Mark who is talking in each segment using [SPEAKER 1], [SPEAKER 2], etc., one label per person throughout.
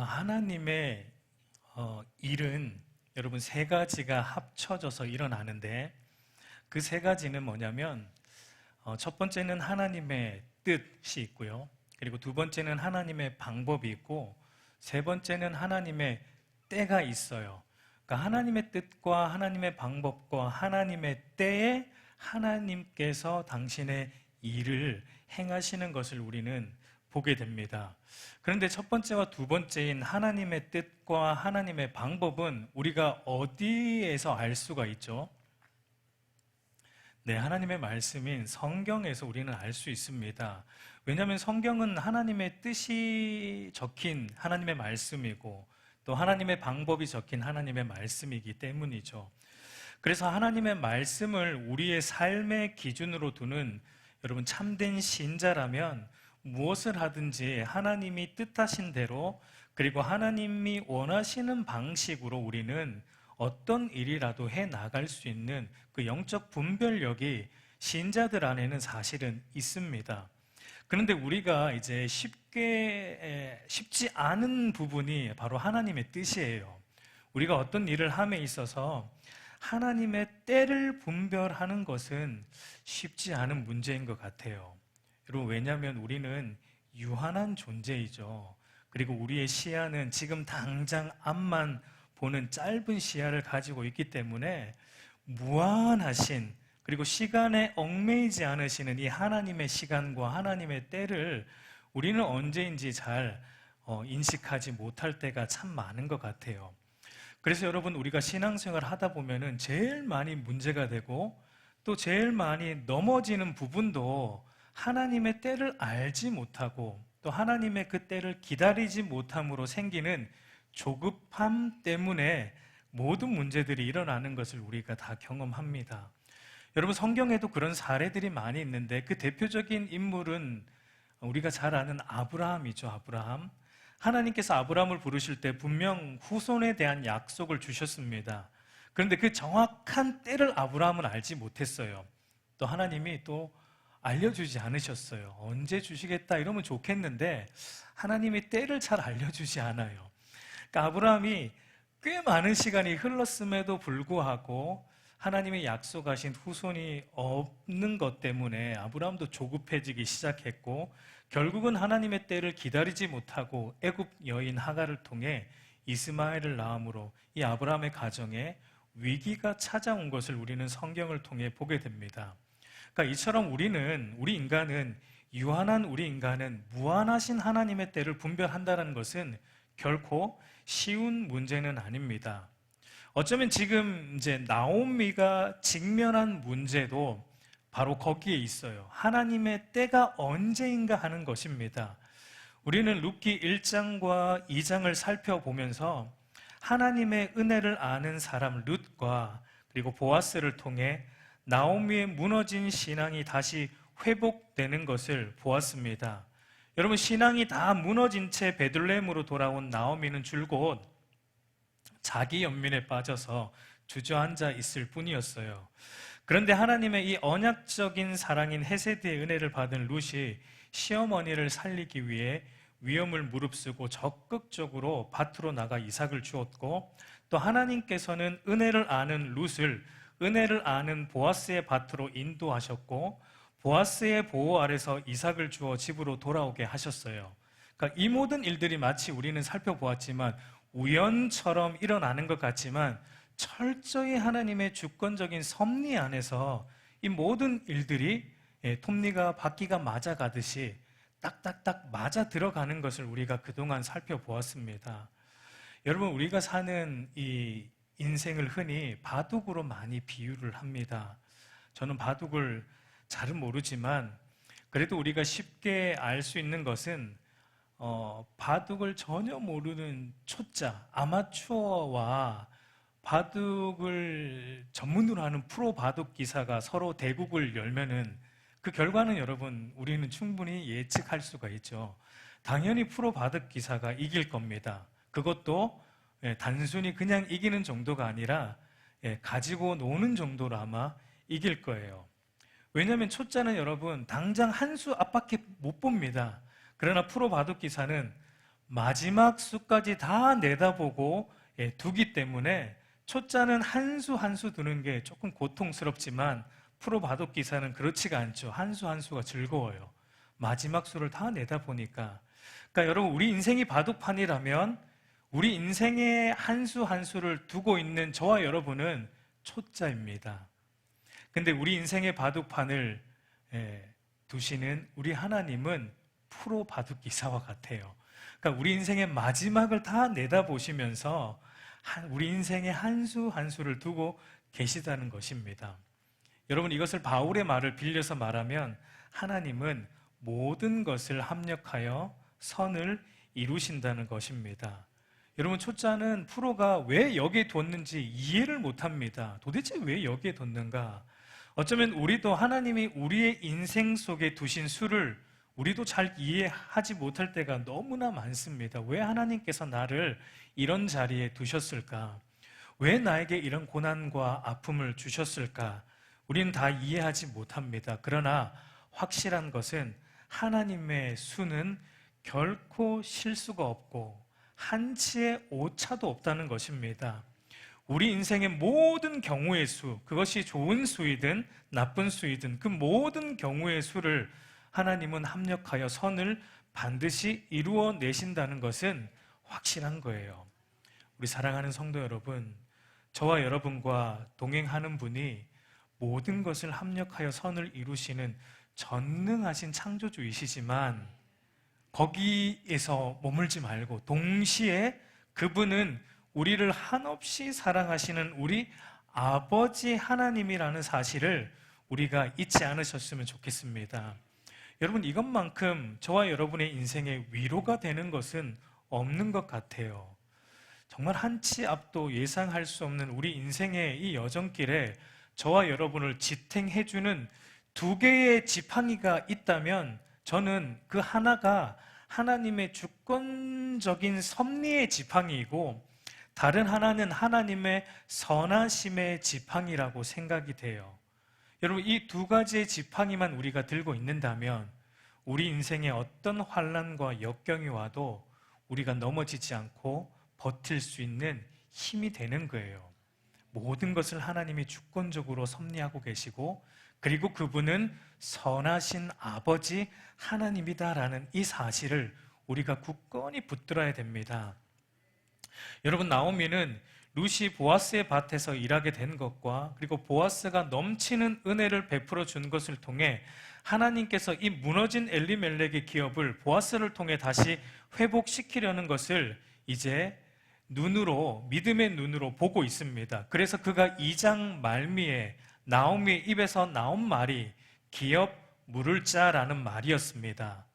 [SPEAKER 1] 하나님의 일은 여러분 세 가지가 합쳐져서 일어나는데 그 세 가지는 뭐냐면 첫 번째는 하나님의 뜻이 있고요. 그리고 두 번째는 하나님의 방법이 있고 세 번째는 하나님의 때가 있어요. 그러니까 하나님의 뜻과 하나님의 방법과 하나님의 때에 하나님께서 당신의 일을 행하시는 것을 우리는 보게 됩니다. 그런데 첫 번째와 두 번째인 하나님의 뜻과 하나님의 방법은 우리가 어디에서 알 수가 있죠? 네, 하나님의 말씀인 성경에서 우리는 알 수 있습니다. 왜냐하면 성경은 하나님의 뜻이 적힌 하나님의 말씀이고 또 하나님의 방법이 적힌 하나님의 말씀이기 때문이죠. 그래서 하나님의 말씀을 우리의 삶의 기준으로 두는 여러분 참된 신자라면 무엇을 하든지 하나님이 뜻하신 대로 그리고 하나님이 원하시는 방식으로 우리는 어떤 일이라도 해 나갈 수 있는 그 영적 분별력이 신자들 안에는 사실은 있습니다. 그런데 우리가 이제 쉽지 않은 부분이 바로 하나님의 뜻이에요. 우리가 어떤 일을 함에 있어서 하나님의 때를 분별하는 것은 쉽지 않은 문제인 것 같아요. 여러분, 왜냐하면 우리는 유한한 존재이죠. 그리고 우리의 시야는 지금 당장 앞만 보는 짧은 시야를 가지고 있기 때문에 무한하신 그리고 시간에 얽매이지 않으시는 이 하나님의 시간과 하나님의 때를 우리는 언제인지 잘 인식하지 못할 때가 참 많은 것 같아요. 그래서 여러분, 우리가 신앙생활을 하다 보면은 제일 많이 문제가 되고 또 제일 많이 넘어지는 부분도 하나님의 때를 알지 못하고 또 하나님의 그 때를 기다리지 못함으로 생기는 조급함 때문에 모든 문제들이 일어나는 것을 우리가 다 경험합니다. 여러분, 성경에도 그런 사례들이 많이 있는데 그 대표적인 인물은 우리가 잘 아는 아브라함이죠. 아브라함. 하나님께서 아브라함을 부르실 때 분명 후손에 대한 약속을 주셨습니다. 그런데 그 정확한 때를 아브라함은 알지 못했어요. 또 하나님이 또 알려주지 않으셨어요. 언제 주시겠다 이러면 좋겠는데 하나님이 때를 잘 알려주지 않아요. 그러니까 아브라함이 꽤 많은 시간이 흘렀음에도 불구하고 하나님이 약속하신 후손이 없는 것 때문에 아브라함도 조급해지기 시작했고 결국은 하나님의 때를 기다리지 못하고 애굽 여인 하갈을 통해 이스마엘을 낳음으로 이 아브라함의 가정에 위기가 찾아온 것을 우리는 성경을 통해 보게 됩니다. 그러니까 이처럼 우리 인간은 유한한 우리 인간은 무한하신 하나님의 때를 분별한다는 것은 결코 쉬운 문제는 아닙니다. 어쩌면 지금 이제 나오미가 직면한 문제도 바로 거기에 있어요. 하나님의 때가 언제인가 하는 것입니다. 우리는 룻기 1장과 2장을 살펴보면서 하나님의 은혜를 아는 사람 룻과 그리고 보아스를 통해 나오미의 무너진 신앙이 다시 회복되는 것을 보았습니다. 여러분, 신앙이 다 무너진 채 베들레헴으로 돌아온 나오미는 줄곧 자기 연민에 빠져서 주저앉아 있을 뿐이었어요. 그런데 하나님의 이 언약적인 사랑인 헤세드의 은혜를 받은 룻이 시어머니를 살리기 위해 위험을 무릅쓰고 적극적으로 밭으로 나가 이삭을 주었고 또 하나님께서는 은혜를 아는 룻을 은혜를 아는 보아스의 밭으로 인도하셨고 보아스의 보호 아래서 이삭을 주어 집으로 돌아오게 하셨어요. 그러니까 이 모든 일들이 마치 우리는 살펴보았지만 우연처럼 일어나는 것 같지만 철저히 하나님의 주권적인 섭리 안에서 이 모든 일들이 톱니가 바퀴가 맞아가듯이 딱딱딱 맞아 들어가는 것을 우리가 그동안 살펴보았습니다. 여러분, 우리가 사는 이 인생을 흔히 바둑으로 많이 비유를 합니다. 저는 바둑을 잘은 모르지만 그래도 우리가 쉽게 알 수 있는 것은 바둑을 전혀 모르는 초짜, 아마추어와 바둑을 전문으로 하는 프로 바둑 기사가 서로 대국을 열면은 그 결과는 여러분, 우리는 충분히 예측할 수가 있죠. 당연히 프로 바둑 기사가 이길 겁니다. 그것도 단순히 그냥 이기는 정도가 아니라 가지고 노는 정도로 아마 이길 거예요. 왜냐하면 초짜는 여러분 당장 한 수 앞밖에 못 봅니다. 그러나 프로 바둑 기사는 마지막 수까지 다 내다보고 두기 때문에 초짜는 한 수 한 수 두는 게 조금 고통스럽지만 프로 바둑 기사는 그렇지가 않죠. 한 수 한 수가 즐거워요. 마지막 수를 다 내다보니까. 그러니까 여러분, 우리 인생이 바둑판이라면 우리 인생의 한 수 한 수를 두고 있는 저와 여러분은 초짜입니다. 근데 우리 인생의 바둑판을 두시는 우리 하나님은 프로 바둑 기사와 같아요. 그러니까 우리 인생의 마지막을 다 내다보시면서 우리 인생의 한 수 한 수를 두고 계시다는 것입니다. 여러분, 이것을 바울의 말을 빌려서 말하면 하나님은 모든 것을 합력하여 선을 이루신다는 것입니다. 여러분, 초짜는 프로가 왜 여기에 뒀는지 이해를 못합니다. 도대체 왜 여기에 뒀는가? 어쩌면 우리도 하나님이 우리의 인생 속에 두신 수를 우리도 잘 이해하지 못할 때가 너무나 많습니다. 왜 하나님께서 나를 이런 자리에 두셨을까? 왜 나에게 이런 고난과 아픔을 주셨을까? 우리는 다 이해하지 못합니다. 그러나 확실한 것은 하나님의 수는 결코 실수가 없고 한치의 오차도 없다는 것입니다. 우리 인생의 모든 경우의 수, 그것이 좋은 수이든 나쁜 수이든 그 모든 경우의 수를 하나님은 합력하여 선을 반드시 이루어내신다는 것은 확실한 거예요. 우리 사랑하는 성도 여러분, 저와 여러분과 동행하는 분이 모든 것을 합력하여 선을 이루시는 전능하신 창조주이시지만 거기에서 머물지 말고 동시에 그분은 우리를 한없이 사랑하시는 우리 아버지 하나님이라는 사실을 우리가 잊지 않으셨으면 좋겠습니다. 여러분, 이것만큼 저와 여러분의 인생에 위로가 되는 것은 없는 것 같아요. 정말 한치 앞도 예상할 수 없는 우리 인생의 이 여정길에 저와 여러분을 지탱해주는 두 개의 지팡이가 있다면 저는 그 하나가 하나님의 주권적인 섭리의 지팡이이고 다른 하나는 하나님의 선하심의 지팡이라고 생각이 돼요. 여러분, 이 두 가지의 지팡이만 우리가 들고 있는다면 우리 인생에 어떤 환난과 역경이 와도 우리가 넘어지지 않고 버틸 수 있는 힘이 되는 거예요. 모든 것을 하나님이 주권적으로 섭리하고 계시고 그리고 그분은 선하신 아버지 하나님이다라는 이 사실을 우리가 굳건히 붙들어야 됩니다. 여러분, 나오미는 루시 보아스의 밭에서 일하게 된 것과 그리고 보아스가 넘치는 은혜를 베풀어 준 것을 통해 하나님께서 이 무너진 엘리멜렉의 기업을 보아스를 통해 다시 회복시키려는 것을 이제 믿음의 눈으로 보고 있습니다. 그래서 그가 2장 말미에 나오미의 입에서 나온 말이 기업 물을 자라는 말이었습니다.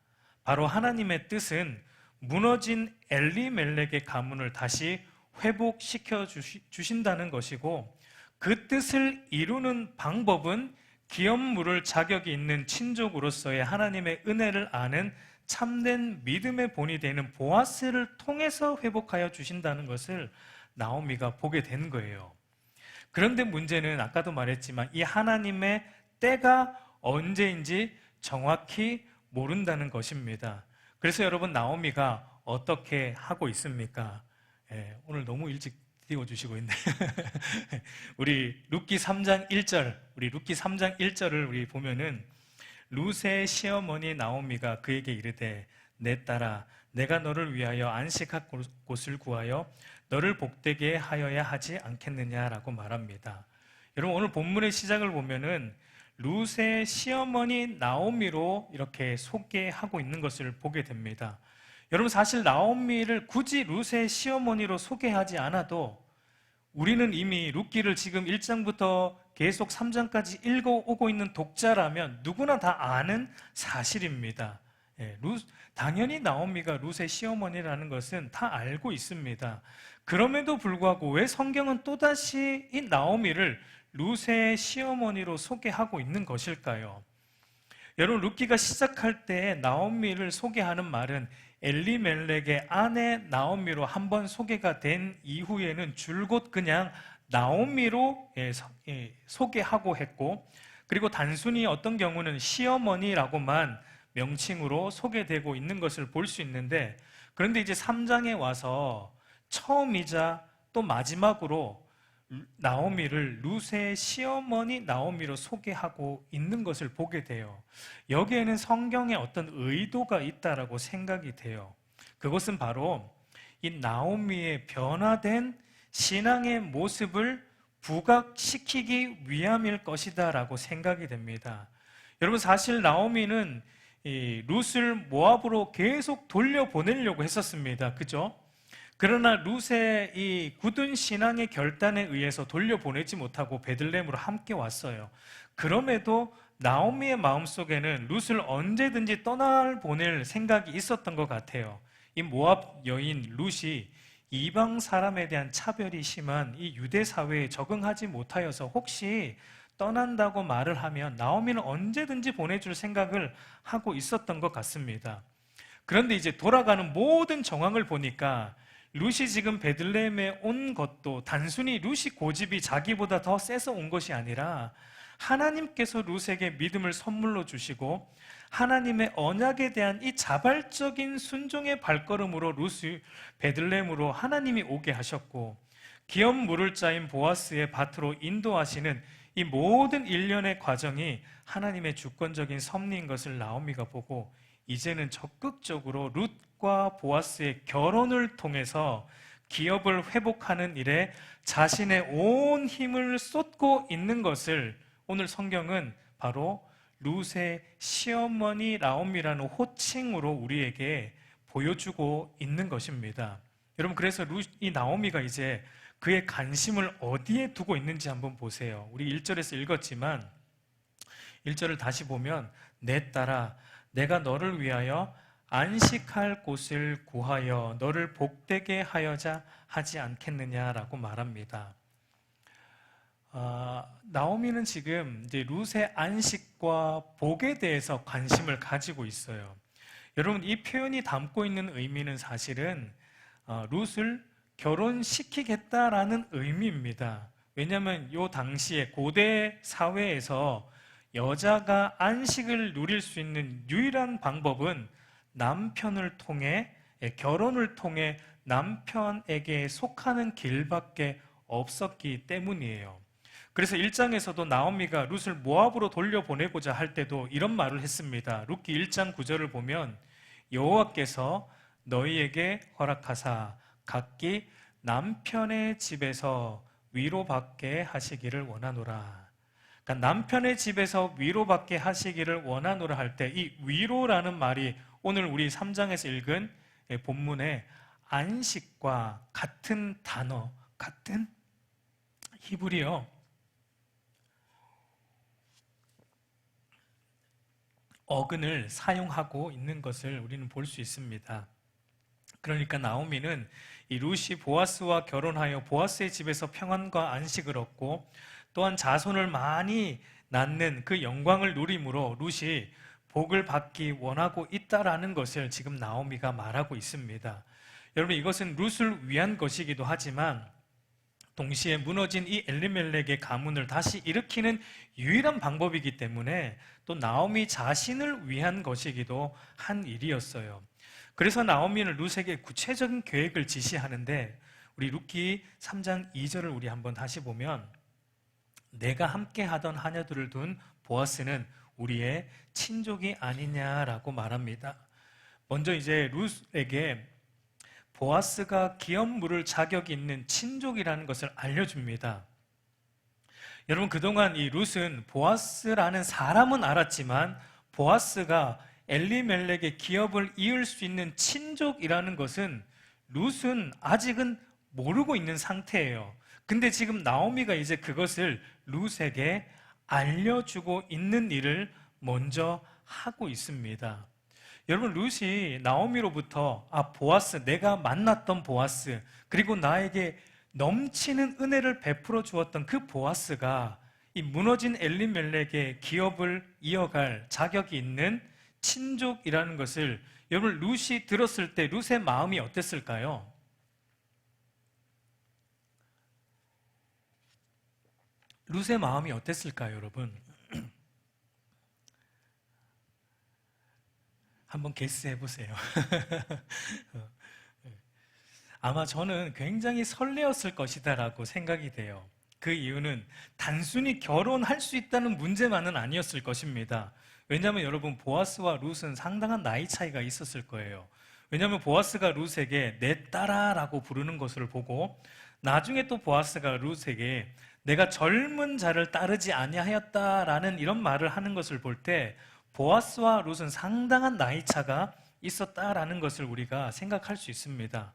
[SPEAKER 1] 바로 하나님의 뜻은 무너진 엘리멜렉의 가문을 다시 회복시켜 주신다는 것이고 그 뜻을 이루는 방법은 기업 물을 자격이 있는 친족으로서의 하나님의 은혜를 아는 참된 믿음의 본이 되는 보아스를 통해서 회복하여 주신다는 것을 나오미가 보게 된 거예요. 그런데 문제는 아까도 말했지만 이 하나님의 때가 언제인지 정확히 모른다는 것입니다. 그래서 여러분, 나오미가 어떻게 하고 있습니까? 오늘 너무 일찍 띄워주시고 있네. 우리 룻기 3장 1절을 우리 보면은 룻의 시어머니 나오미가 그에게 이르되 내 딸아 내가 너를 위하여 안식할 곳을 구하여 너를 복되게 하여야 하지 않겠느냐라고 말합니다. 여러분, 오늘 본문의 시작을 보면은 룻의 시어머니 나오미로 이렇게 소개하고 있는 것을 보게 됩니다. 여러분, 사실 나오미를 굳이 룻의 시어머니로 소개하지 않아도 우리는 이미 룻기를 지금 1장부터 계속 3장까지 읽어오고 있는 독자라면 누구나 다 아는 사실입니다. 당연히 나오미가 룻의 시어머니라는 것은 다 알고 있습니다. 그럼에도 불구하고 왜 성경은 또다시 이 나오미를 룻의 시어머니로 소개하고 있는 것일까요? 여러분, 룻기가 시작할 때 나오미를 소개하는 말은 엘리멜렉의 아내 나오미로 한번 소개가 된 이후에는 줄곧 그냥 나오미로 소개하고 했고, 그리고 단순히 어떤 경우는 시어머니라고만 명칭으로 소개되고 있는 것을 볼 수 있는데, 그런데 이제 3장에 와서 처음이자 또 마지막으로 나오미를 룻의 시어머니 나오미로 소개하고 있는 것을 보게 돼요. 여기에는 성경에 어떤 의도가 있다라고 생각이 돼요. 그것은 바로 이 나오미의 변화된 신앙의 모습을 부각시키기 위함일 것이다 라고 생각이 됩니다. 여러분, 사실 나오미는 이 룻을 모압으로 계속 돌려보내려고 했었습니다. 그죠? 그러나 룻의 이 굳은 신앙의 결단에 의해서 돌려보내지 못하고 베들레헴으로 함께 왔어요. 그럼에도 나오미의 마음속에는 룻을 언제든지 떠나보낼 생각이 있었던 것 같아요. 이 모압 여인 룻이 이방 사람에 대한 차별이 심한 이 유대 사회에 적응하지 못하여서 혹시 떠난다고 말을 하면 나오미는 언제든지 보내줄 생각을 하고 있었던 것 같습니다. 그런데 이제 돌아가는 모든 정황을 보니까 룻이 지금 베들레헴에 온 것도 단순히 룻이 고집이 자기보다 더 세서 온 것이 아니라 하나님께서 룻에게 믿음을 선물로 주시고 하나님의 언약에 대한 이 자발적인 순종의 발걸음으로 룻이 베들레헴으로 하나님이 오게 하셨고 기업 물을 자인 보아스의 밭으로 인도하시는 이 모든 일련의 과정이 하나님의 주권적인 섭리인 것을 나오미가 보고 이제는 적극적으로 룻과 보아스의 결혼을 통해서 기업을 회복하는 일에 자신의 온 힘을 쏟고 있는 것을 오늘 성경은 바로 룻의 시어머니 나오미라는 호칭으로 우리에게 보여주고 있는 것입니다. 여러분, 그래서 이 나오미가 이제 그의 관심을 어디에 두고 있는지 한번 보세요. 우리 1절에서 읽었지만 1절을 다시 보면 내 딸아 내가 너를 위하여 안식할 곳을 구하여 너를 복되게 하여자 하지 않겠느냐라고 말합니다. 나오미는 지금 이제 룻의 안식과 복에 대해서 관심을 가지고 있어요. 여러분, 이 표현이 담고 있는 의미는 사실은 룻을 결혼시키겠다라는 의미입니다. 왜냐하면 이 당시에 고대 사회에서 여자가 안식을 누릴 수 있는 유일한 방법은 남편을 통해, 결혼을 통해 남편에게 속하는 길밖에 없었기 때문이에요. 그래서 1장에서도 나오미가 룻을 모압으로 돌려보내고자 할 때도 이런 말을 했습니다. 룻기 1장 9절을 보면 여호와께서 너희에게 허락하사 각기 남편의 집에서 위로받게 하시기를 원하노라. 그러니까 남편의 집에서 위로받게 하시기를 원하노라 할 때 이 위로라는 말이 오늘 우리 3장에서 읽은 본문의 안식과 같은 단어, 같은 히브리어 어근을 사용하고 있는 것을 우리는 볼 수 있습니다. 그러니까 나오미는 이 룻이 보아스와 결혼하여 보아스의 집에서 평안과 안식을 얻고 또한 자손을 많이 낳는 그 영광을 누림으로 룻이 복을 받기 원하고 있다라는 것을 지금 나오미가 말하고 있습니다. 여러분, 이것은 룻을 위한 것이기도 하지만 동시에 무너진 이 엘리멜렉의 가문을 다시 일으키는 유일한 방법이기 때문에 또 나오미 자신을 위한 것이기도 한 일이었어요. 그래서 나오미는 룻에게 구체적인 계획을 지시하는데 우리 룻기 3장 2절을 우리 한번 다시 보면 내가 함께 하던 하녀들을 둔 보아스는 우리의 친족이 아니냐라고 말합니다. 먼저 이제 룻에게 보아스가 기업 물을 자격이 있는 친족이라는 것을 알려줍니다. 여러분, 그동안 이 룻은 보아스라는 사람은 알았지만 보아스가 엘리멜렉의 기업을 이을 수 있는 친족이라는 것은 룻은 아직은 모르고 있는 상태예요. 근데 지금 나오미가 이제 그것을 룻에게 알려주고 있는 일을 먼저 하고 있습니다. 여러분, 룻이 나오미로부터 보아스, 내가 만났던 보아스, 그리고 나에게 넘치는 은혜를 베풀어 주었던 그 보아스가 이 무너진 엘리멜렉의 기업을 이어갈 자격이 있는 친족이라는 것을 여러분 룻이 들었을 때 룻의 마음이 어땠을까요? 룻의 마음이 어땠을까요, 여러분? 한번 게스해 보세요. 아마 저는 굉장히 설레었을 것이다라고 생각이 돼요. 그 이유는 단순히 결혼할 수 있다는 문제만은 아니었을 것입니다. 왜냐하면 여러분, 보아스와 룻은 상당한 나이 차이가 있었을 거예요. 왜냐하면 보아스가 룻에게 내 딸아라고 부르는 것을 보고, 나중에 또 보아스가 룻에게 내가 젊은 자를 따르지 아니하였다라는 이런 말을 하는 것을 볼 때, 보아스와 룻은 상당한 나이 차가 있었다라는 것을 우리가 생각할 수 있습니다.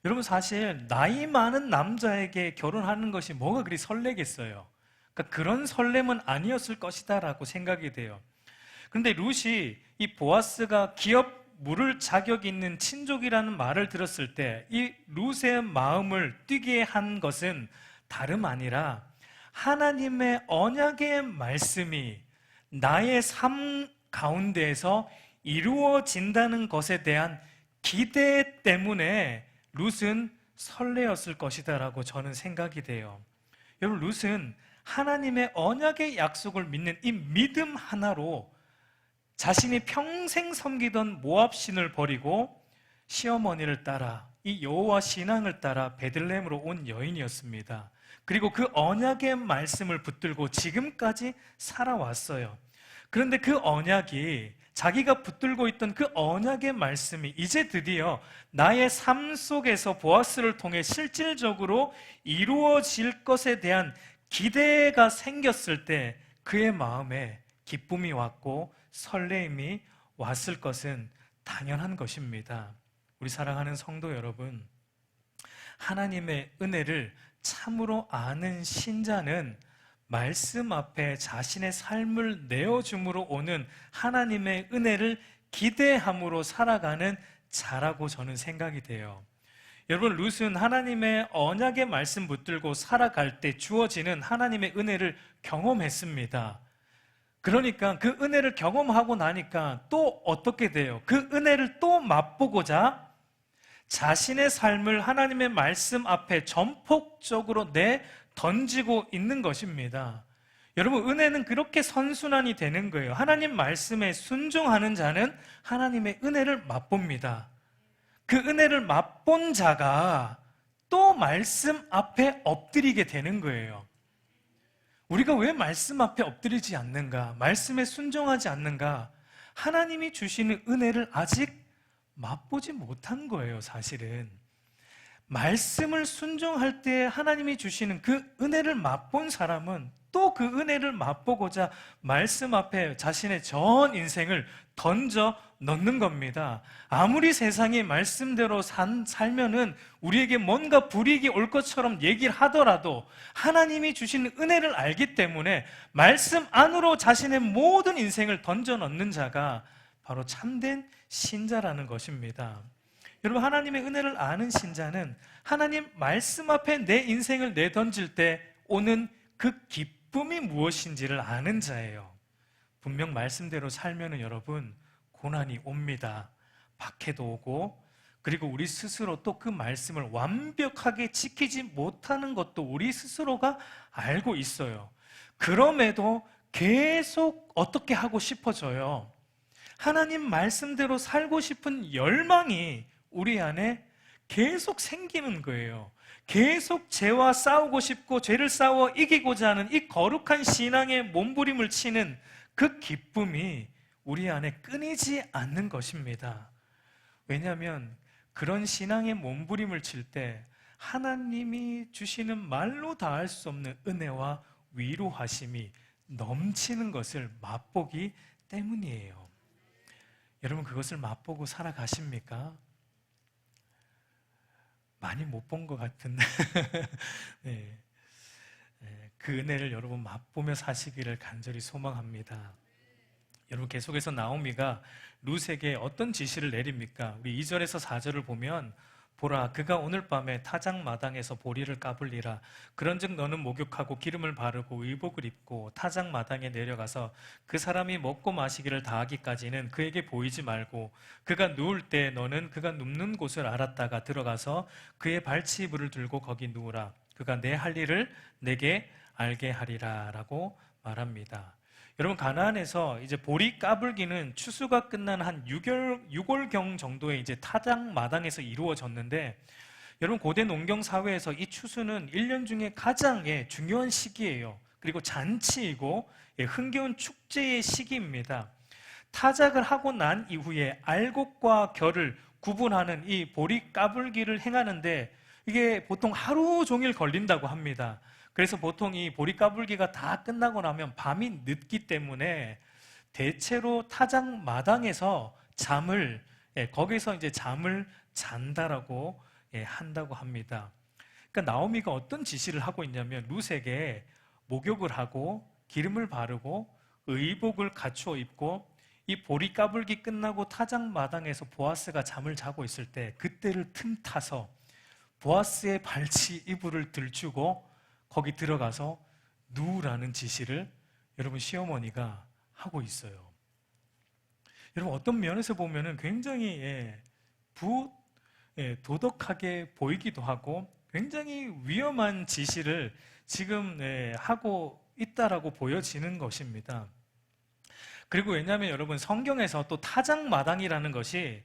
[SPEAKER 1] 여러분, 사실 나이 많은 남자에게 결혼하는 것이 뭐가 그리 설레겠어요. 그러니까 그런 설렘은 아니었을 것이다라고 생각이 돼요. 그런데 룻이 이 보아스가 기업 물을 자격 있는 친족이라는 말을 들었을 때 이 룻의 마음을 뛰게 한 것은 다름 아니라 하나님의 언약의 말씀이 나의 삶 가운데에서 이루어진다는 것에 대한 기대 때문에 룻은 설레었을 것이다라고 저는 생각이 돼요. 여러분, 룻은 하나님의 언약의 약속을 믿는 이 믿음 하나로 자신이 평생 섬기던 모압 신을 버리고 시어머니를 따라 이 여호와 신앙을 따라 베들레헴으로 온 여인이었습니다. 그리고 그 언약의 말씀을 붙들고 지금까지 살아왔어요. 그런데 그 언약이, 자기가 붙들고 있던 그 언약의 말씀이 이제 드디어 나의 삶 속에서 보아스를 통해 실질적으로 이루어질 것에 대한 기대가 생겼을 때 그의 마음에 기쁨이 왔고 설레임이 왔을 것은 당연한 것입니다. 우리 사랑하는 성도 여러분, 하나님의 은혜를 참으로 아는 신자는 말씀 앞에 자신의 삶을 내어줌으로 오는 하나님의 은혜를 기대함으로 살아가는 자라고 저는 생각이 돼요. 여러분, 룻은 하나님의 언약의 말씀 붙들고 살아갈 때 주어지는 하나님의 은혜를 경험했습니다. 그러니까 그 은혜를 경험하고 나니까 또 어떻게 돼요? 그 은혜를 또 맛보고자 자신의 삶을 하나님의 말씀 앞에 전폭적으로 던지고 있는 것입니다. 여러분, 은혜는 그렇게 선순환이 되는 거예요. 하나님 말씀에 순종하는 자는 하나님의 은혜를 맛봅니다. 그 은혜를 맛본 자가 또 말씀 앞에 엎드리게 되는 거예요. 우리가 왜 말씀 앞에 엎드리지 않는가? 말씀에 순종하지 않는가? 하나님이 주시는 은혜를 아직 맛보지 못한 거예요, 사실은. 말씀을 순종할 때 하나님이 주시는 그 은혜를 맛본 사람은 또 그 은혜를 맛보고자 말씀 앞에 자신의 전 인생을 던져 넣는 겁니다. 아무리 세상이 말씀대로 살면은 우리에게 뭔가 불이익이 올 것처럼 얘기를 하더라도 하나님이 주시는 은혜를 알기 때문에 말씀 안으로 자신의 모든 인생을 던져 넣는 자가 바로 참된 신자라는 것입니다. 여러분, 하나님의 은혜를 아는 신자는 하나님 말씀 앞에 내 인생을 내던질 때 오는 그 기쁨이 무엇인지를 아는 자예요. 분명 말씀대로 살면은 여러분, 고난이 옵니다. 박해도 오고, 그리고 우리 스스로 또 그 말씀을 완벽하게 지키지 못하는 것도 우리 스스로가 알고 있어요. 그럼에도 계속 어떻게 하고 싶어져요. 하나님 말씀대로 살고 싶은 열망이 우리 안에 계속 생기는 거예요. 계속 죄와 싸우고 싶고 죄를 싸워 이기고자 하는 이 거룩한 신앙의 몸부림을 치는 그 기쁨이 우리 안에 끊이지 않는 것입니다. 왜냐하면 그런 신앙의 몸부림을 칠 때 하나님이 주시는 말로 다할 수 없는 은혜와 위로하심이 넘치는 것을 맛보기 때문이에요. 여러분, 그것을 맛보고 살아가십니까? 많이 못 본 것 같은데 네. 그 은혜를 여러분 맛보며 사시기를 간절히 소망합니다. 여러분, 계속해서 나오미가 룻에게 어떤 지시를 내립니까? 우리 2절에서 4절을 보면, 보라, 그가 오늘 밤에 타작 마당에서 보리를 까불리라. 그런즉 너는 목욕하고 기름을 바르고 의복을 입고 타작 마당에 내려가서 그 사람이 먹고 마시기를 다하기까지는 그에게 보이지 말고, 그가 누울 때 너는 그가 눕는 곳을 알았다가 들어가서 그의 발치이불을 들고 거기 누우라. 그가 내 할 일을 내게 알게 하리라 라고 말합니다. 여러분, 가나안에서 이제 보리 까불기는 추수가 끝난 한 6월경 정도에 이제 타작 마당에서 이루어졌는데, 여러분, 고대 농경 사회에서 이 추수는 1년 중에 가장 중요한 시기예요. 그리고 잔치이고 흥겨운 축제의 시기입니다. 타작을 하고 난 이후에 알곡과 결을 구분하는 이 보리 까불기를 행하는데 이게 보통 하루 종일 걸린다고 합니다. 그래서 보통 이 보리 까불기가 다 끝나고 나면 밤이 늦기 때문에 대체로 타작 마당에서 거기서 이제 잠을 잔다라고 한다고 합니다. 그러니까 나오미가 어떤 지시를 하고 있냐면 룻에게 목욕을 하고 기름을 바르고 의복을 갖추어 입고 이 보리 까불기 끝나고 타작 마당에서 보아스가 잠을 자고 있을 때 그때를 틈타서 보아스의 발치 이불을 들추고 거기 들어가서 누우라는 지시를 여러분 시어머니가 하고 있어요. 여러분, 어떤 면에서 보면은 굉장히 도덕하게 보이기도 하고 굉장히 위험한 지시를 지금 하고 있다라고 보여지는 것입니다. 그리고 왜냐하면 여러분, 성경에서 또 타작마당이라는 것이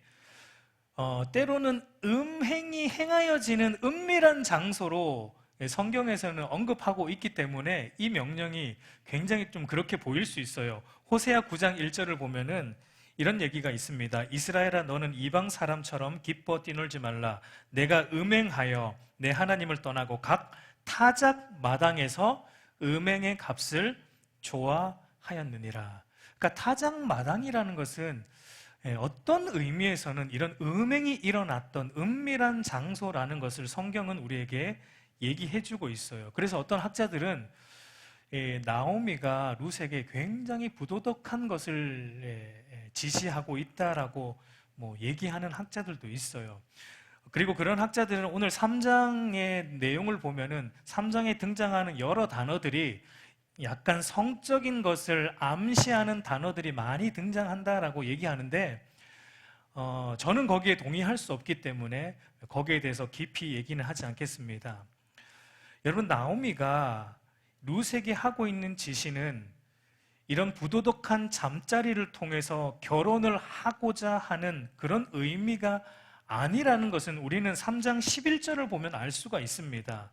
[SPEAKER 1] 때로는 음행이 행하여지는 은밀한 장소로 성경에서는 언급하고 있기 때문에 이 명령이 굉장히 좀 그렇게 보일 수 있어요. 호세아 9장 1절을 보면은 이런 얘기가 있습니다. 이스라엘아, 너는 이방 사람처럼 기뻐 뛰놀지 말라. 내가 음행하여 내 하나님을 떠나고 각 타작 마당에서 음행의 값을 좋아하였느니라. 그러니까 타작 마당이라는 것은 어떤 의미에서는 이런 음행이 일어났던 은밀한 장소라는 것을 성경은 우리에게 얘기해주고 있어요. 그래서 어떤 학자들은 나오미가 룻에게 굉장히 부도덕한 것을 지시하고 있다라고 얘기하는 학자들도 있어요. 그리고 그런 학자들은 오늘 3장의 내용을 보면은 3장에 등장하는 여러 단어들이 약간 성적인 것을 암시하는 단어들이 많이 등장한다라고 얘기하는데 저는 거기에 동의할 수 없기 때문에 거기에 대해서 깊이 얘기는 하지 않겠습니다. 여러분, 나오미가 룻에게 하고 있는 지시는 이런 부도덕한 잠자리를 통해서 결혼을 하고자 하는 그런 의미가 아니라는 것은 우리는 3장 11절을 보면 알 수가 있습니다.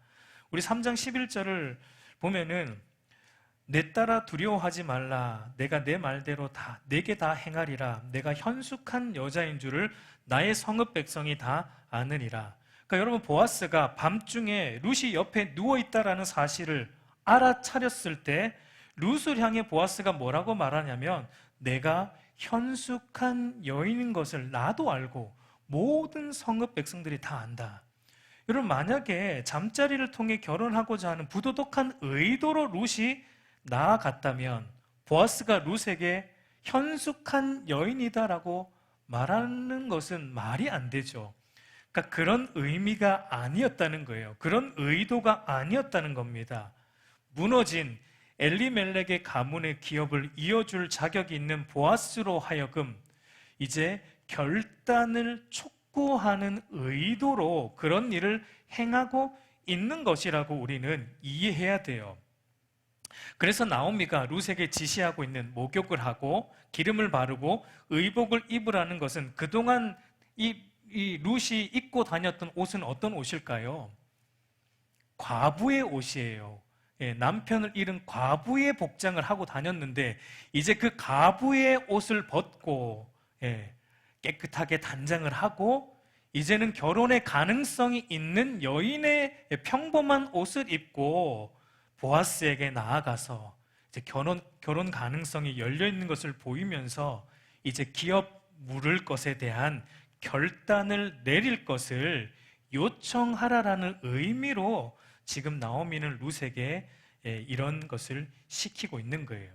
[SPEAKER 1] 우리 3장 11절을 보면은 내 딸아 두려워하지 말라. 내가 내 말대로 내게 다 행하리라. 내가 현숙한 여자인 줄을 나의 성읍 백성이 다 아느니라. 그러니까 여러분, 보아스가 밤중에 룻이 옆에 누워있다라는 사실을 알아차렸을 때 룻을 향해 보아스가 뭐라고 말하냐면 내가 현숙한 여인인 것을 나도 알고 모든 성읍 백성들이 다 안다. 여러분, 만약에 잠자리를 통해 결혼하고자 하는 부도덕한 의도로 룻이 나아갔다면 보아스가 룻에게 현숙한 여인이다라고 말하는 것은 말이 안 되죠. 그러니까 그런 의미가 아니었다는 거예요. 그런 의도가 아니었다는 겁니다. 무너진 엘리멜렉의 가문의 기업을 이어줄 자격이 있는 보아스로 하여금 이제 결단을 촉구하는 의도로 그런 일을 행하고 있는 것이라고 우리는 이해해야 돼요. 그래서 나오미가 룻에게 지시하고 있는 목욕을 하고 기름을 바르고 의복을 입으라는 것은 그동안 이 룻이 입고 다녔던 옷은 어떤 옷일까요? 과부의 옷이에요. 남편을 잃은 과부의 복장을 하고 다녔는데 이제 그 과부의 옷을 벗고 깨끗하게 단장을 하고 이제는 결혼의 가능성이 있는 여인의 평범한 옷을 입고 보아스에게 나아가서 이제 결혼 가능성이 열려 있는 것을 보이면서 이제 기업 물을 것에 대한 결단을 내릴 것을 요청하라라는 의미로 지금 나오미는 룻에게 이런 것을 시키고 있는 거예요.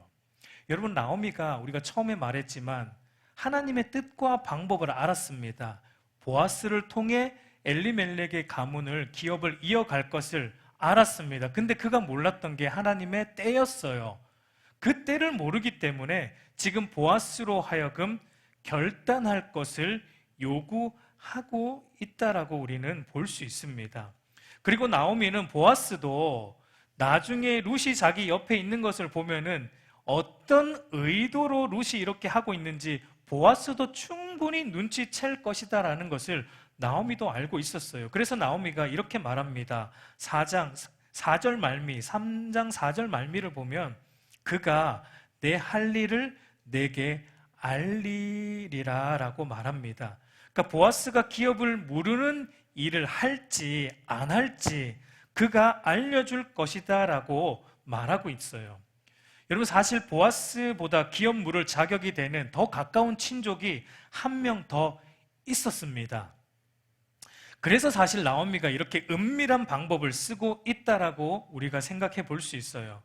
[SPEAKER 1] 여러분, 나오미가 우리가 처음에 말했지만 하나님의 뜻과 방법을 알았습니다. 보아스를 통해 엘리멜렉의 가문을 기업을 이어갈 것을 알았습니다. 근데 그가 몰랐던 게 하나님의 때였어요. 그 때를 모르기 때문에 지금 보아스로 하여금 결단할 것을 요구하고 있다라고 우리는 볼 수 있습니다. 그리고 나오미는 보아스도 나중에 룻이 자기 옆에 있는 것을 보면은 어떤 의도로 룻이 이렇게 하고 있는지 보아스도 충분히 눈치챌 것이다라는 것을 나오미도 알고 있었어요. 그래서 나오미가 이렇게 말합니다. 3장 4절 말미를 보면 그가 내 할 일을 내게 알리리라 라고 말합니다. 그러니까 보아스가 기업을 무르는 일을 할지 안 할지 그가 알려줄 것이다 라고 말하고 있어요. 여러분, 사실 보아스보다 기업 물을 자격이 되는 더 가까운 친족이 한 명 더 있었습니다. 그래서 사실 나오미가 이렇게 은밀한 방법을 쓰고 있다라고 우리가 생각해 볼 수 있어요.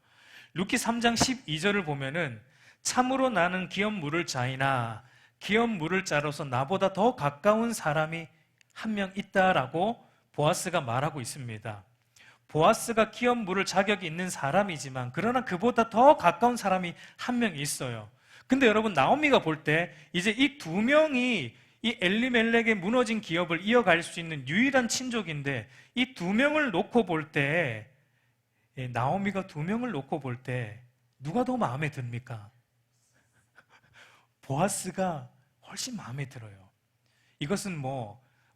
[SPEAKER 1] 룻기 3장 12절을 보면은 참으로 나는 기업 물을 자이나 기업 물을 자로서 나보다 더 가까운 사람이 한 명 있다라고 보아스가 말하고 있습니다. 보아스가 기업 물을 자격이 있는 사람이지만 그러나 그보다 더 가까운 사람이 한 명 있어요. 근데 여러분, 나오미가 볼 때 이제 이 두 명이 이 엘리멜렉의 무너진 기업을 이어갈 수 있는 유일한 친족인데 이 두 명을 놓고 볼 때, 나오미가 두 명을 놓고 볼 때 누가 더 마음에 듭니까? 보아스가 훨씬 마음에 들어요. 이것은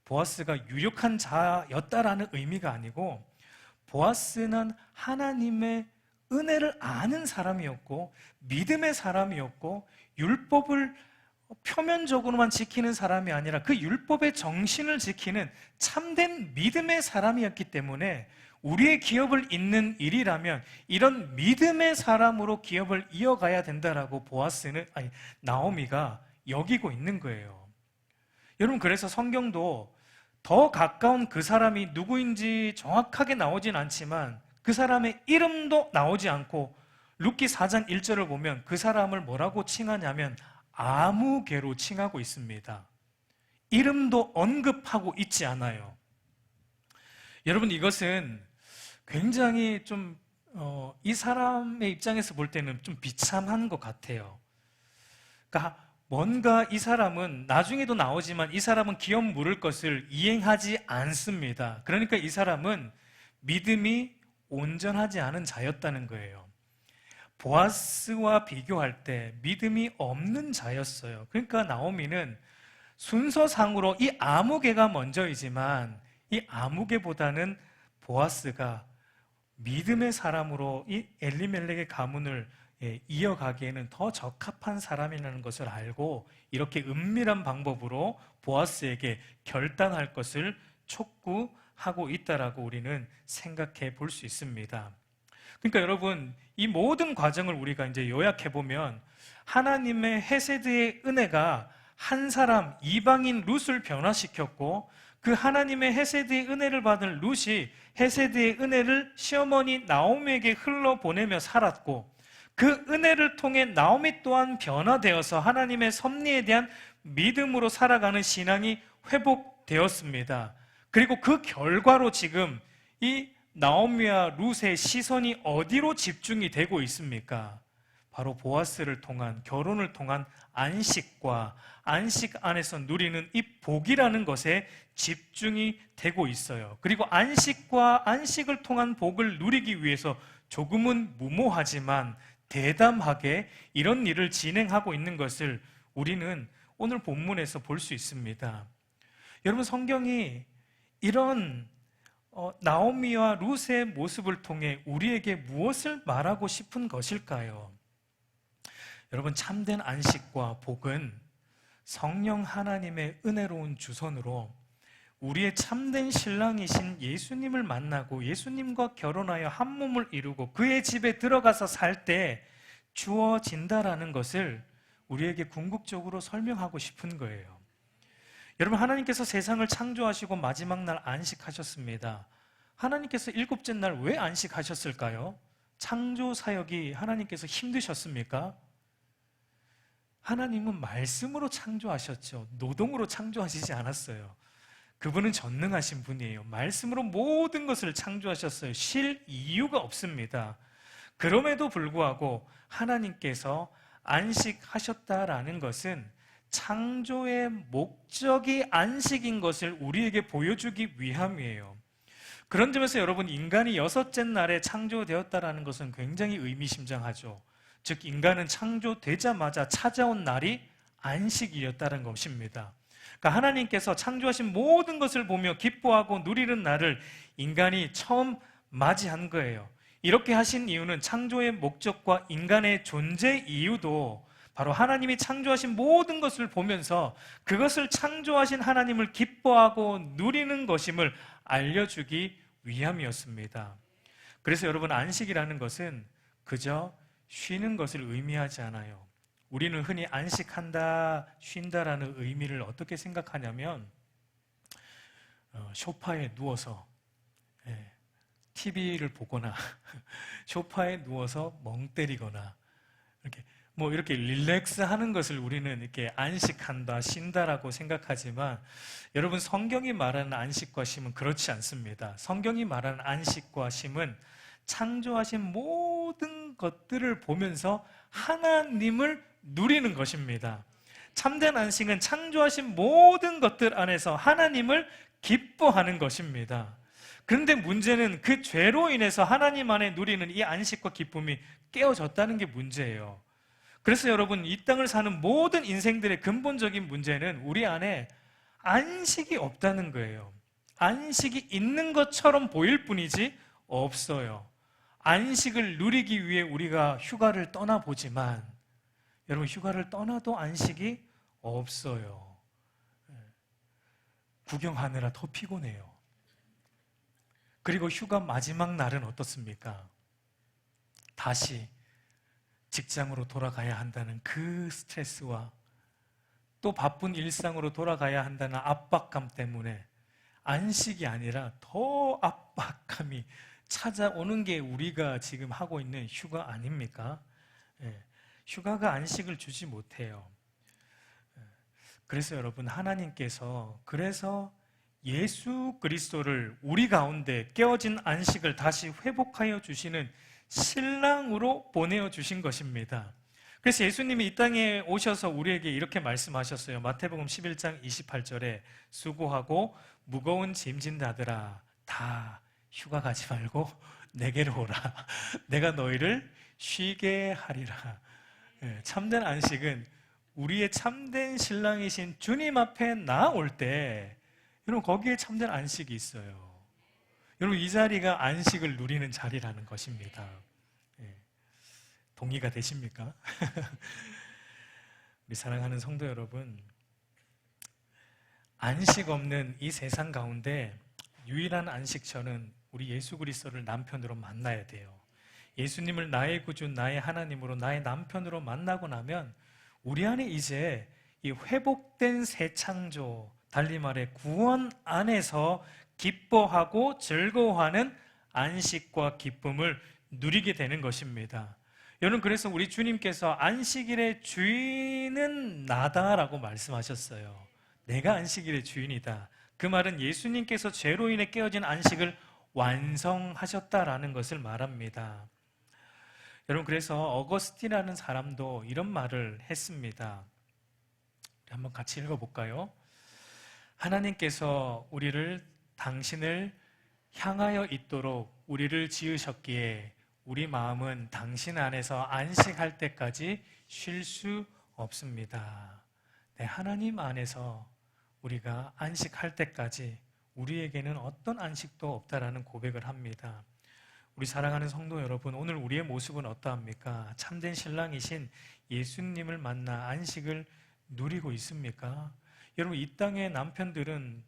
[SPEAKER 1] 보아스가 유력한 자였다라는 의미가 아니고 보아스는 하나님의 은혜를 아는 사람이었고 믿음의 사람이었고 율법을 표면적으로만 지키는 사람이 아니라 그 율법의 정신을 지키는 참된 믿음의 사람이었기 때문에 우리의 기업을 잇는 일이라면 이런 믿음의 사람으로 기업을 이어가야 된다라고 나오미가 여기고 있는 거예요. 여러분, 그래서 성경도 더 가까운 그 사람이 누구인지 정확하게 나오진 않지만 그 사람의 이름도 나오지 않고 룻기 4장 1절을 보면 그 사람을 뭐라고 칭하냐면 아무개로 칭하고 있습니다. 이름도 언급하고 있지 않아요. 여러분, 이것은 굉장히 이 사람의 입장에서 볼 때는 좀 비참한 것 같아요. 그러니까 뭔가 이 사람은 나중에도 나오지만 이 사람은 기업 물을 것을 이행하지 않습니다. 그러니까 이 사람은 믿음이 온전하지 않은 자였다는 거예요. 보아스와 비교할 때 믿음이 없는 자였어요. 그러니까 나오미는 순서상으로 이 아무개가 먼저이지만 이 아무개보다는 보아스가 믿음의 사람으로 이 엘리멜렉의 가문을 이어가기에는 더 적합한 사람이라는 것을 알고 이렇게 은밀한 방법으로 보아스에게 결단할 것을 촉구하고 있다라고 우리는 생각해 볼 수 있습니다. 그러니까 여러분, 이 모든 과정을 우리가 이제 요약해 보면 하나님의 헤세드의 은혜가 한 사람 이방인 룻을 변화시켰고 그 하나님의 헤세드의 은혜를 받은 룻이 헤세드의 은혜를 시어머니 나오미에게 흘러보내며 살았고 그 은혜를 통해 나오미 또한 변화되어서 하나님의 섭리에 대한 믿음으로 살아가는 신앙이 회복되었습니다. 그리고 그 결과로 지금 이 나오미와 룻의 시선이 어디로 집중이 되고 있습니까? 바로 보아스를 통한 결혼을 통한 안식과 안식 안에서 누리는 이 복이라는 것에 집중이 되고 있어요. 그리고 안식과 안식을 통한 복을 누리기 위해서 조금은 무모하지만 대담하게 이런 일을 진행하고 있는 것을 우리는 오늘 본문에서 볼 수 있습니다. 여러분, 성경이 이런 나오미와 룻의 모습을 통해 우리에게 무엇을 말하고 싶은 것일까요? 여러분, 참된 안식과 복은 성령 하나님의 은혜로운 주선으로 우리의 참된 신랑이신 예수님을 만나고 예수님과 결혼하여 한 몸을 이루고 그의 집에 들어가서 살 때 주어진다라는 것을 우리에게 궁극적으로 설명하고 싶은 거예요. 여러분, 하나님께서 세상을 창조하시고 마지막 날 안식하셨습니다. 하나님께서 일곱째 날 왜 안식하셨을까요? 창조 사역이 하나님께서 힘드셨습니까? 하나님은 말씀으로 창조하셨죠. 노동으로 창조하시지 않았어요. 그분은 전능하신 분이에요. 말씀으로 모든 것을 창조하셨어요. 쉴 이유가 없습니다. 그럼에도 불구하고 하나님께서 안식하셨다라는 것은 창조의 목적이 안식인 것을 우리에게 보여주기 위함이에요. 그런 점에서 여러분, 인간이 여섯째 날에 창조되었다라는 것은 굉장히 의미심장하죠. 즉, 인간은 창조되자마자 찾아온 날이 안식이었다는 것입니다. 그러니까 하나님께서 창조하신 모든 것을 보며 기뻐하고 누리는 날을 인간이 처음 맞이한 거예요. 이렇게 하신 이유는 창조의 목적과 인간의 존재 이유도 바로 하나님이 창조하신 모든 것을 보면서 그것을 창조하신 하나님을 기뻐하고 누리는 것임을 알려주기 위함이었습니다. 그래서 여러분, 안식이라는 것은 그저 쉬는 것을 의미하지 않아요. 우리는 흔히 안식한다, 쉰다라는 의미를 어떻게 생각하냐면 소파에 누워서 TV를 보거나 소파에 누워서 멍 때리거나 이렇게 릴렉스 하는 것을 우리는 이렇게 안식한다, 쉰다라고 생각하지만 여러분, 성경이 말하는 안식과 쉼은 그렇지 않습니다. 성경이 말하는 안식과 쉼은 창조하신 모든 것들을 보면서 하나님을 누리는 것입니다. 참된 안식은 창조하신 모든 것들 안에서 하나님을 기뻐하는 것입니다. 그런데 문제는 그 죄로 인해서 하나님 안에 누리는 이 안식과 기쁨이 깨어졌다는 게 문제예요. 그래서 여러분, 이 땅을 사는 모든 인생들의 근본적인 문제는 우리 안에 안식이 없다는 거예요. 안식이 있는 것처럼 보일 뿐이지 없어요. 안식을 누리기 위해 우리가 휴가를 떠나보지만 여러분, 휴가를 떠나도 안식이 없어요. 구경하느라 더 피곤해요. 그리고 휴가 마지막 날은 어떻습니까? 다시 직장으로 돌아가야 한다는 그 스트레스와 또 바쁜 일상으로 돌아가야 한다는 압박감 때문에 안식이 아니라 더 압박감이 찾아오는 게 우리가 지금 하고 있는 휴가 아닙니까? 휴가가 안식을 주지 못해요. 그래서 여러분, 하나님께서 예수 그리스도를 우리 가운데 깨어진 안식을 다시 회복하여 주시는 신랑으로 보내어 주신 것입니다. 그래서 예수님이 이 땅에 오셔서 우리에게 이렇게 말씀하셨어요. 마태복음 11장 28절에 수고하고 무거운 짐진 자들아, 다 휴가 가지 말고 내게로 오라. 내가 너희를 쉬게 하리라. 참된 안식은 우리의 참된 신랑이신 주님 앞에 나올 때 여러분, 거기에 참된 안식이 있어요. 여러분, 이 자리가 안식을 누리는 자리라는 것입니다. 동의가 되십니까? 우리 사랑하는 성도 여러분, 안식 없는 이 세상 가운데 유일한 안식처는 우리 예수 그리스도를 남편으로 만나야 돼요. 예수님을 나의 구주, 나의 하나님으로, 나의 남편으로 만나고 나면 우리 안에 이제 이 회복된 새 창조, 달리 말해 구원 안에서 기뻐하고 즐거워하는 안식과 기쁨을 누리게 되는 것입니다. 여러분, 그래서 우리 주님께서 안식일의 주인은 나다라고 말씀하셨어요. 내가 안식일의 주인이다. 그 말은 예수님께서 죄로 인해 깨어진 안식을 완성하셨다라는 것을 말합니다. 여러분, 그래서 어거스틴이라는 사람도 이런 말을 했습니다. 한번 같이 읽어볼까요? 하나님께서 당신을 향하여 있도록 우리를 지으셨기에 우리 마음은 당신 안에서 안식할 때까지 쉴 수 없습니다. 네, 하나님 안에서 우리가 안식할 때까지 우리에게는 어떤 안식도 없다라는 고백을 합니다. 우리 사랑하는 성도 여러분, 오늘 우리의 모습은 어떠합니까? 참된 신랑이신 예수님을 만나 안식을 누리고 있습니까? 여러분, 이 땅의 남편들은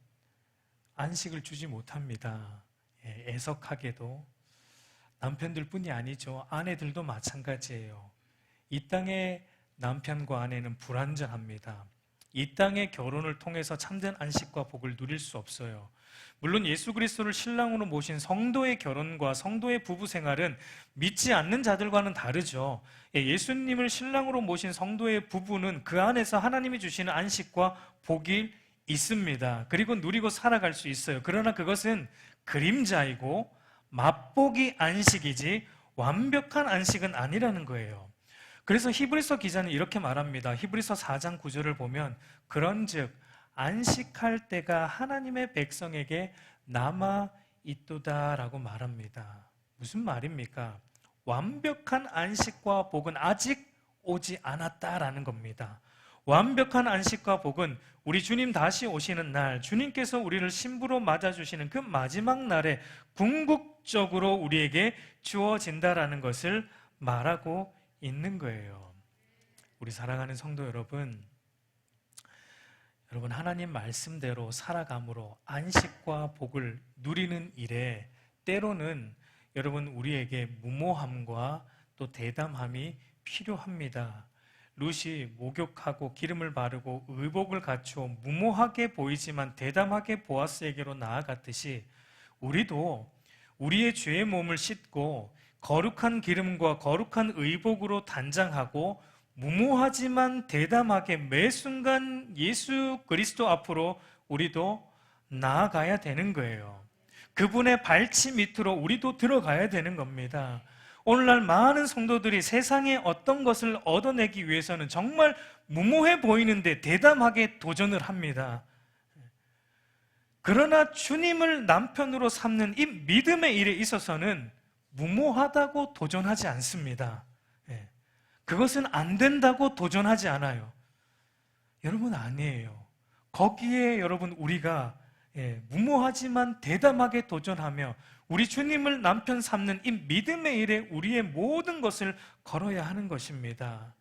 [SPEAKER 1] 안식을 주지 못합니다. 애석하게도 남편들뿐이 아니죠. 아내들도 마찬가지예요. 이 땅의 남편과 아내는 불완전합니다. 이 땅의 결혼을 통해서 참된 안식과 복을 누릴 수 없어요. 물론 예수 그리스도를 신랑으로 모신 성도의 결혼과 성도의 부부 생활은 믿지 않는 자들과는 다르죠. 예수님을 신랑으로 모신 성도의 부부는 그 안에서 하나님이 주시는 안식과 복이 있습니다. 그리고 누리고 살아갈 수 있어요. 그러나 그것은 그림자이고 맛보기 안식이지 완벽한 안식은 아니라는 거예요. 그래서 히브리서 기자는 이렇게 말합니다. 히브리서 4장 9절을 보면 그런즉 안식할 때가 하나님의 백성에게 남아 있도다라고 말합니다. 무슨 말입니까? 완벽한 안식과 복은 아직 오지 않았다라는 겁니다. 완벽한 안식과 복은 우리 주님 다시 오시는 날, 주님께서 우리를 신부로 맞아주시는 그 마지막 날에 궁극적으로 우리에게 주어진다라는 것을 말하고 있는 거예요. 우리 사랑하는 성도 여러분, 하나님 말씀대로 살아감으로 안식과 복을 누리는 일에 때로는 여러분 우리에게 무모함과 또 대담함이 필요합니다. 룻이 목욕하고 기름을 바르고 의복을 갖추어 무모하게 보이지만 대담하게 보아스에게로 나아갔듯이 우리도 우리의 죄의 몸을 씻고 거룩한 기름과 거룩한 의복으로 단장하고 무모하지만 대담하게 매 순간 예수 그리스도 앞으로 우리도 나아가야 되는 거예요. 그분의 발치 밑으로 우리도 들어가야 되는 겁니다. 오늘날 많은 성도들이 세상에 어떤 것을 얻어내기 위해서는 정말 무모해 보이는데 대담하게 도전을 합니다. 그러나 주님을 남편으로 삼는 이 믿음의 일에 있어서는 무모하다고 도전하지 않습니다. 그것은 안 된다고 도전하지 않아요. 여러분 아니에요. 거기에 여러분 우리가 무모하지만 대담하게 도전하며 우리 주님을 남편 삼는 이 믿음의 일에 우리의 모든 것을 걸어야 하는 것입니다.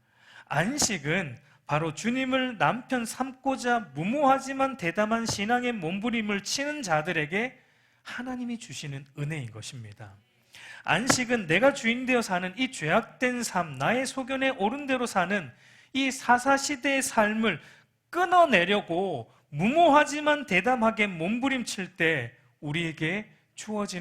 [SPEAKER 1] 안식은 바로 주님을 남편 삼고자 무모하지만 대담한 신앙의 몸부림을 치는 자들에게 하나님이 주시는 은혜인 것입니다. 안식은 내가 주인 되어 사는 이 죄악된 삶, 나의 소견에 옳은 대로 사는 이 사사시대의 삶을 끊어내려고 무모하지만 대담하게 몸부림칠 때 우리에게 주어지는